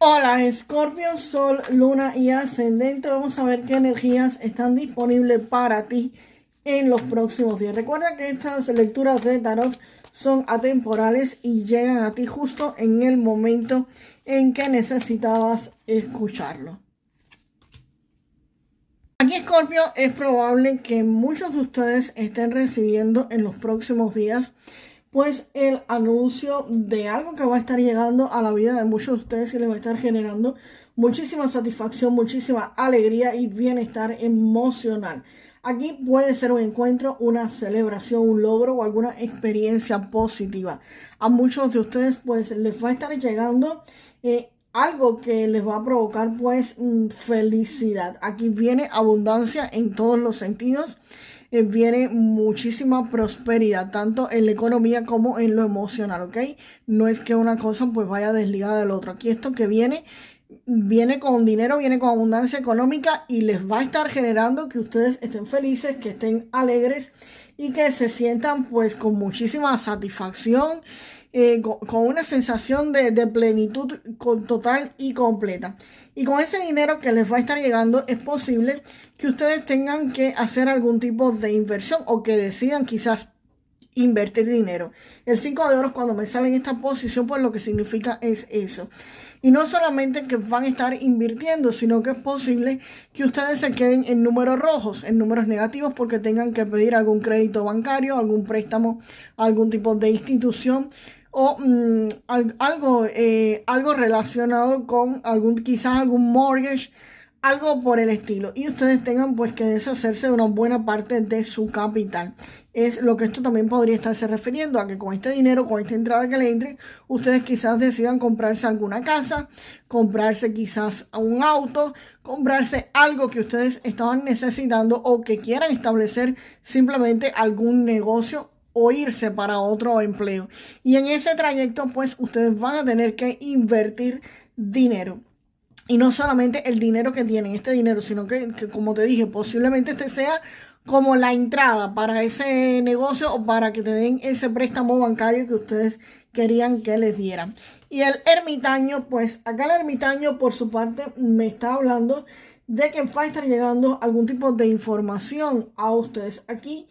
Hola, Escorpio, Sol, Luna y Ascendente. Vamos a ver qué energías están disponibles para ti en los próximos días. Recuerda que estas lecturas de tarot son atemporales y llegan a ti justo en el momento en que necesitabas escucharlo. Aquí, Escorpio, es probable que muchos de ustedes estén recibiendo en los próximos días pues el anuncio de algo que va a estar llegando a la vida de muchos de ustedes y les va a estar generando muchísima satisfacción, muchísima alegría y bienestar emocional. Aquí puede ser un encuentro, una celebración, un logro o alguna experiencia positiva. A muchos de ustedes pues les va a estar llegando algo que les va a provocar pues felicidad. Aquí viene abundancia en todos los sentidos. Viene muchísima prosperidad, tanto en la economía como en lo emocional, ¿ok? No es que una cosa pues vaya desligada del otro. Aquí esto que viene con dinero, viene con abundancia económica y les va a estar generando que ustedes estén felices, que estén alegres y que se sientan pues con muchísima satisfacción, con una sensación de plenitud total y completa. Y con ese dinero que les va a estar llegando es posible que ustedes tengan que hacer algún tipo de inversión o que decidan quizás invertir dinero. El 5 de oros cuando me sale en esta posición pues lo que significa es eso. Y no solamente que van a estar invirtiendo, sino que es posible que ustedes se queden en números rojos, en números negativos porque tengan que pedir algún crédito bancario, algún préstamo, algún tipo de institución o algo relacionado con quizás algún mortgage, algo por el estilo, y ustedes tengan pues que deshacerse de una buena parte de su capital. Es lo que esto también podría estarse refiriendo a que con este dinero, con esta entrada que le entre, ustedes quizás decidan comprarse alguna casa, comprarse quizás un auto, comprarse algo que ustedes estaban necesitando o que quieran establecer simplemente algún negocio o irse para otro empleo. Y en ese trayecto pues ustedes van a tener que invertir dinero. Y no solamente el dinero que tienen, este dinero, sino que como te dije, posiblemente este sea como la entrada para ese negocio o para que te den ese préstamo bancario que ustedes querían que les dieran. Y el ermitaño, pues acá el ermitaño por su parte me está hablando de que va a estar llegando algún tipo de información a ustedes. Aquí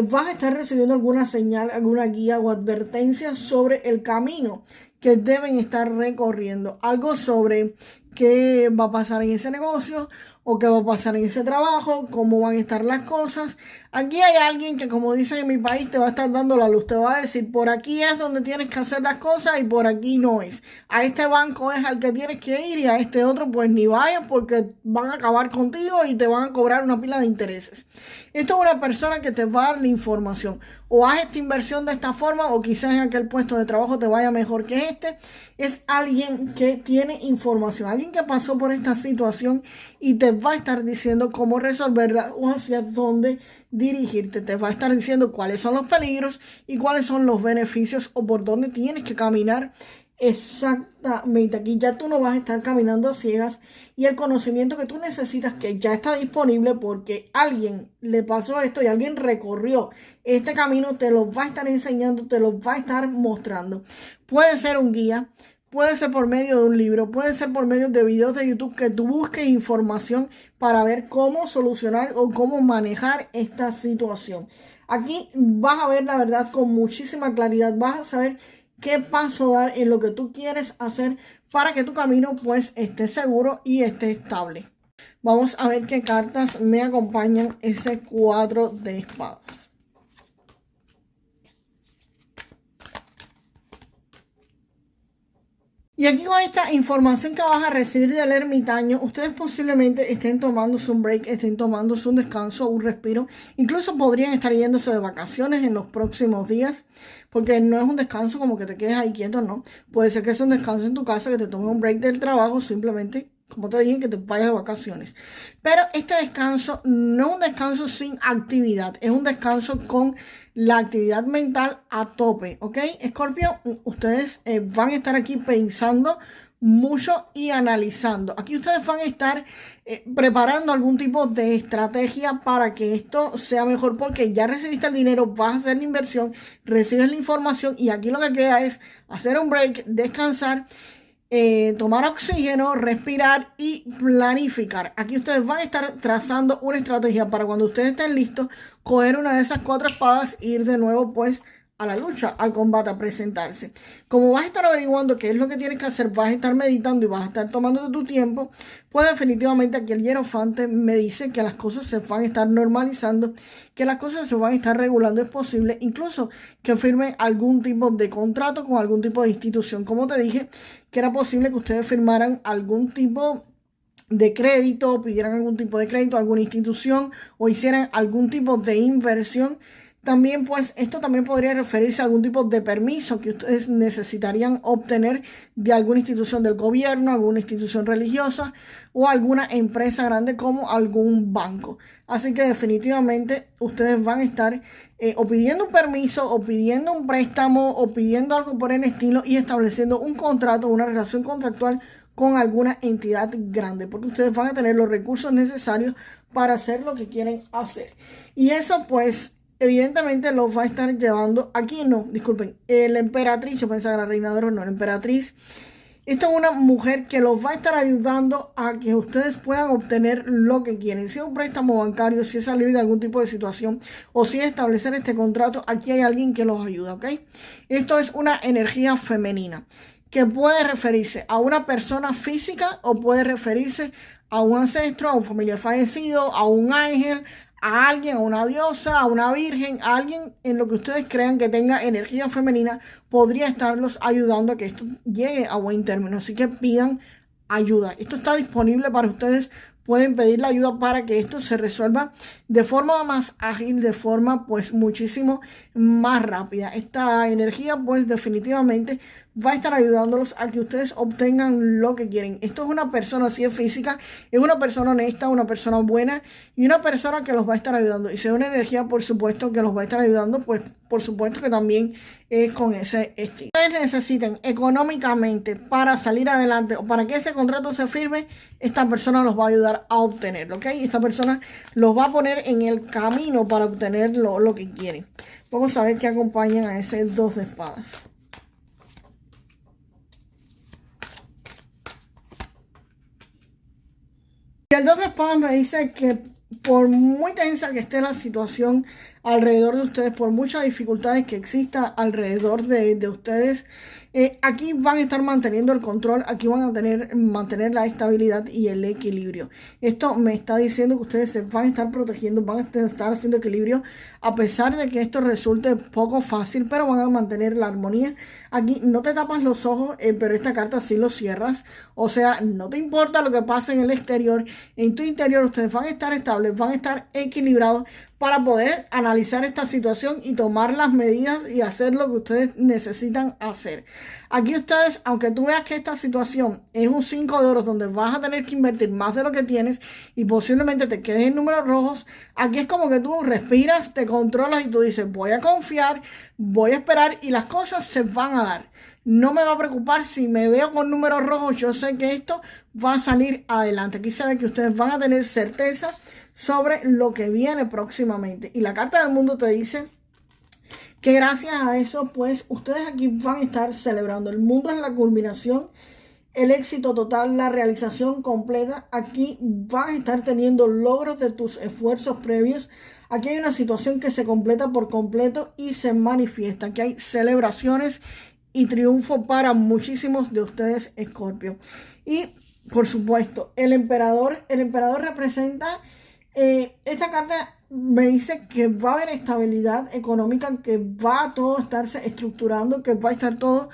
vas a estar recibiendo alguna señal, alguna guía o advertencia sobre el camino que deben estar recorriendo. Algo sobre qué va a pasar en ese negocio o qué va a pasar en ese trabajo, cómo van a estar las cosas. Aquí hay alguien que, como dicen en mi país, te va a estar dando la luz. Te va a decir, por aquí es donde tienes que hacer las cosas y por aquí no es. A este banco es al que tienes que ir y a este otro pues ni vayas porque van a acabar contigo y te van a cobrar una pila de intereses. Esto es una persona que te va a dar la información. O haz esta inversión de esta forma o quizás en aquel puesto de trabajo te vaya mejor que este. Es alguien que tiene información, alguien que pasó por esta situación y te va a estar diciendo cómo resolverla o hacia dónde dirigirte. Te va a estar diciendo cuáles son los peligros y cuáles son los beneficios o por dónde tienes que caminar. Exactamente, aquí ya tú no vas a estar caminando a ciegas y el conocimiento que tú necesitas que ya está disponible porque alguien le pasó esto y alguien recorrió este camino, te lo va a estar enseñando, te lo va a estar mostrando. Puede ser un guía, puede ser por medio de un libro, puede ser por medio de videos de YouTube que tú busques información para ver cómo solucionar o cómo manejar esta situación. Aquí vas a ver la verdad con muchísima claridad, vas a saber qué paso dar en lo que tú quieres hacer para que tu camino pues esté seguro y esté estable. Vamos a ver qué cartas me acompañan ese 4 de espadas. Y aquí con esta información que vas a recibir del ermitaño, ustedes posiblemente estén tomándose un break, estén tomándose un descanso, un respiro. Incluso podrían estar yéndose de vacaciones en los próximos días, porque no es un descanso como que te quedes ahí quieto, no. Puede ser que sea un descanso en tu casa, que te tomes un break del trabajo, simplemente, como te dije, que te vayas de vacaciones. Pero este descanso no es un descanso sin actividad, es un descanso con la actividad mental a tope, ¿ok? Escorpio, ustedes van a estar aquí pensando mucho y analizando. Aquí ustedes van a estar preparando algún tipo de estrategia para que esto sea mejor porque ya recibiste el dinero, vas a hacer la inversión, recibes la información y aquí lo que queda es hacer un break, descansar tomar oxígeno, respirar y planificar. Aquí ustedes van a estar trazando una estrategia para cuando ustedes estén listos, coger una de esas 4 espadas e ir de nuevo pues a la lucha, al combate, a presentarse. Como vas a estar averiguando qué es lo que tienes que hacer, vas a estar meditando y vas a estar tomando tu tiempo, pues definitivamente aquí el hierofante me dice que las cosas se van a estar normalizando, que las cosas se van a estar regulando, es posible incluso que firmen algún tipo de contrato con algún tipo de institución. Como te dije, que era posible que ustedes firmaran algún tipo de crédito, pidieran algún tipo de crédito a alguna institución o hicieran algún tipo de inversión. También pues esto también podría referirse a algún tipo de permiso que ustedes necesitarían obtener de alguna institución del gobierno, alguna institución religiosa o alguna empresa grande como algún banco. Así que definitivamente ustedes van a estar o pidiendo un permiso o pidiendo un préstamo o pidiendo algo por el estilo y estableciendo un contrato, una relación contractual con alguna entidad grande, porque ustedes van a tener los recursos necesarios para hacer lo que quieren hacer. Y eso pues evidentemente los va a estar llevando, aquí no, disculpen, la emperatriz, yo pensaba que la reina de oro, no, la emperatriz. Esto es una mujer que los va a estar ayudando a que ustedes puedan obtener lo que quieren. Si es un préstamo bancario, si es salir de algún tipo de situación o si es establecer este contrato, aquí hay alguien que los ayuda, ¿ok? Esto es una energía femenina que puede referirse a una persona física o puede referirse a un ancestro, a un familiar fallecido, a un ángel, a alguien, a una diosa, a una virgen, a alguien en lo que ustedes crean que tenga energía femenina, podría estarlos ayudando a que esto llegue a buen término. Así que pidan ayuda. Esto está disponible para ustedes. Pueden pedir la ayuda para que esto se resuelva de forma más ágil, de forma pues muchísimo más rápida. Esta energía pues definitivamente va a estar ayudándolos a que ustedes obtengan lo que quieren. Esto es una persona, si es física, es una persona honesta, una persona buena y una persona que los va a estar ayudando. Y si es una energía, por supuesto, que los va a estar ayudando, pues por supuesto que también es con ese estilo. Ustedes necesiten económicamente para salir adelante o para que ese contrato se firme, esta persona los va a ayudar a obtenerlo, ¿ok? Esta persona los va a poner en el camino para obtener lo que quieren. Vamos a ver qué acompañan a ese 2 de espadas. Y el 2 de espadas me dice que por muy tensa que esté la situación alrededor de ustedes, por muchas dificultades que exista alrededor de ustedes, aquí van a estar manteniendo el control, aquí van a mantener la estabilidad y el equilibrio. Esto me está diciendo que ustedes se van a estar protegiendo, van a estar haciendo equilibrio, a pesar de que esto resulte poco fácil, pero van a mantener la armonía. Aquí no te tapas los ojos, pero esta carta sí lo cierras. O sea, no te importa lo que pase en el exterior, en tu interior ustedes van a estar estables, van a estar equilibrados para poder analizar esta situación y tomar las medidas y hacer lo que ustedes necesitan hacer. Aquí ustedes, aunque tú veas que esta situación es un 5 de oros donde vas a tener que invertir más de lo que tienes y posiblemente te quedes en números rojos, aquí es como que tú respiras, te controlas y tú dices, voy a confiar, voy a esperar y las cosas se van a dar. No me va a preocupar si me veo con números rojos, yo sé que esto va a salir adelante. Aquí se ve que ustedes van a tener certeza sobre lo que viene próximamente. Y la carta del mundo te dice que gracias a eso, pues ustedes aquí van a estar celebrando. El mundo es la culminación, el éxito total, la realización completa. Aquí vas a estar teniendo logros de tus esfuerzos previos. Aquí hay una situación que se completa por completo y se manifiesta. Aquí hay celebraciones y triunfo para muchísimos de ustedes, Escorpio. Y por supuesto, el emperador representa, esta carta me dice que va a haber estabilidad económica, que va a todo estarse estructurando, que va a estar todo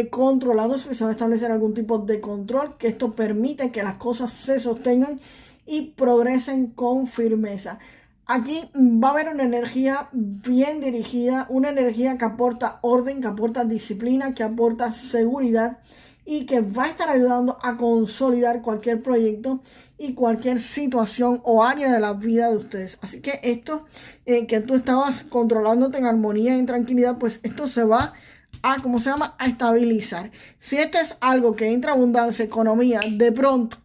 controlándose, que se va a establecer algún tipo de control, que esto permite que las cosas se sostengan y progresen con firmeza. Aquí va a haber una energía bien dirigida, una energía que aporta orden, que aporta disciplina, que aporta seguridad y que va a estar ayudando a consolidar cualquier proyecto y cualquier situación o área de la vida de ustedes. Así que esto que tú estabas controlándote en armonía y en tranquilidad, pues esto se va a, ¿cómo se llama?, a estabilizar. Si esto es algo que entra abundancia, economía, de pronto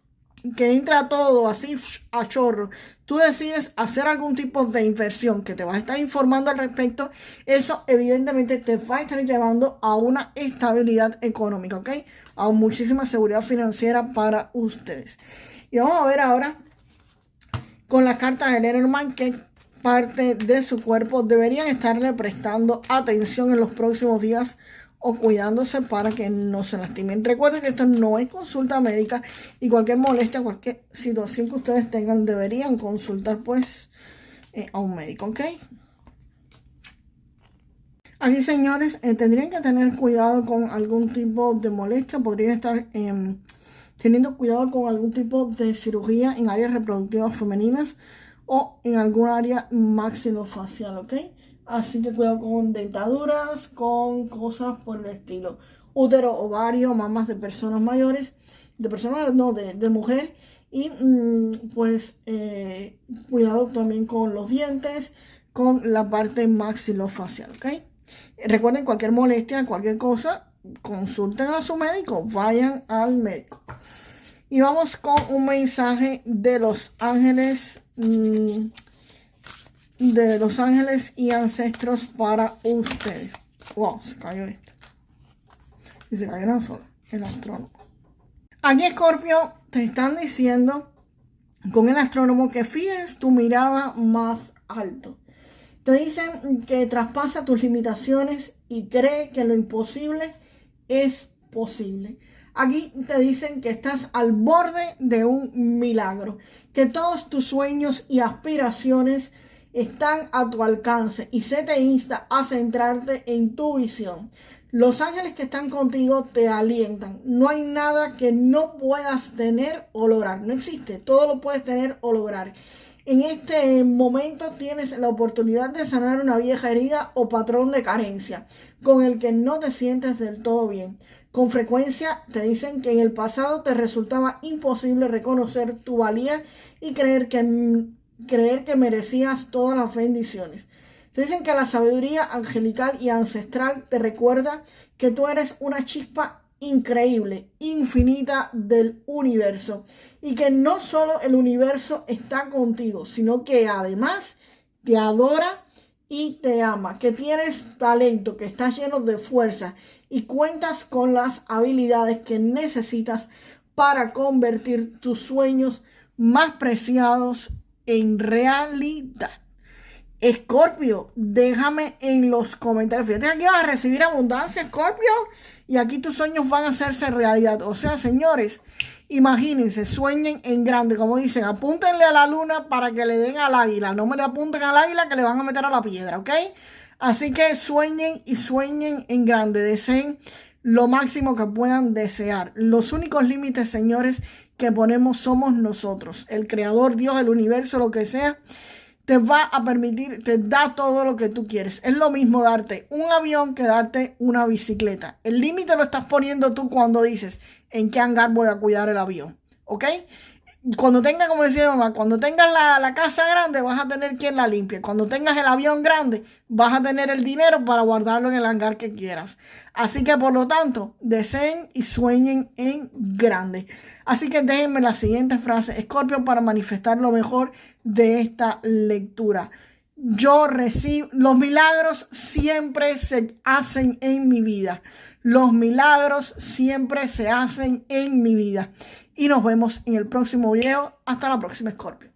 que entra todo así a chorro, tú decides hacer algún tipo de inversión que te vas a estar informando al respecto, eso evidentemente te va a estar llevando a una estabilidad económica, ¿ok? A muchísima seguridad financiera para ustedes. Y vamos a ver ahora con las cartas de Lenormand qué parte de su cuerpo deberían estarle prestando atención en los próximos días o cuidándose para que no se lastimen. Recuerden que esto no es consulta médica y cualquier molestia, cualquier situación que ustedes tengan, deberían consultar pues a un médico, ¿ok? Aquí, señores, tendrían que tener cuidado con algún tipo de molestia, podrían estar teniendo cuidado con algún tipo de cirugía en áreas reproductivas femeninas o en algún área maxilofacial, ¿ok? Así que cuidado con dentaduras, con cosas por el estilo. Útero, ovario, mamas de personas mayores, de personas, no, de mujer. Y pues cuidado también con los dientes, con la parte maxilofacial, ¿ok? Recuerden, cualquier molestia, cualquier cosa, consulten a su médico, vayan al médico. Y vamos con un mensaje de los ángeles, y ancestros para ustedes. Wow, se cayó esto. Y se cayó una sola, el astrónomo. Aquí, Escorpio, te están diciendo con el astrónomo que fijes tu mirada más alto. Te dicen que traspasa tus limitaciones y cree que lo imposible es posible. Aquí te dicen que estás al borde de un milagro, que todos tus sueños y aspiraciones están a tu alcance y se te insta a centrarte en tu visión. Los ángeles que están contigo te alientan. No hay nada que no puedas tener o lograr. No existe. Todo lo puedes tener o lograr. En este momento tienes la oportunidad de sanar una vieja herida o patrón de carencia con el que no te sientes del todo bien. Con frecuencia te dicen que en el pasado te resultaba imposible reconocer tu valía y creer que merecías todas las bendiciones. Te dicen que la sabiduría angelical y ancestral te recuerda que tú eres una chispa increíble, infinita del universo y que no solo el universo está contigo, sino que además te adora y te ama, que tienes talento, que estás lleno de fuerza y cuentas con las habilidades que necesitas para convertir tus sueños más preciados en realidad. Escorpio, déjame en los comentarios. Fíjate que aquí vas a recibir abundancia, Escorpio, y aquí tus sueños van a hacerse realidad. O sea, señores, imagínense, sueñen en grande. Como dicen, apúntenle a la luna para que le den al águila. No me le apunten al águila que le van a meter a la piedra, ¿ok? Así que sueñen y sueñen en grande. Deseen lo máximo que puedan desear. Los únicos límites, señores, que ponemos somos nosotros. El creador, Dios, el universo, lo que sea, te va a permitir, te da todo lo que tú quieres. Es lo mismo darte un avión que darte una bicicleta. El límite lo estás poniendo tú cuando dices en qué hangar voy a cuidar el avión. ¿Ok? Cuando tengas, como decía mi mamá, cuando tengas la casa grande vas a tener quien la limpie. Cuando tengas el avión grande vas a tener el dinero para guardarlo en el hangar que quieras. Así que por lo tanto, deseen y sueñen en grande. Así que déjenme la siguiente frase, Escorpio, para manifestar lo mejor de esta lectura. Yo recibo, los milagros siempre se hacen en mi vida. Los milagros siempre se hacen en mi vida. Y nos vemos en el próximo video. Hasta la próxima, Escorpio.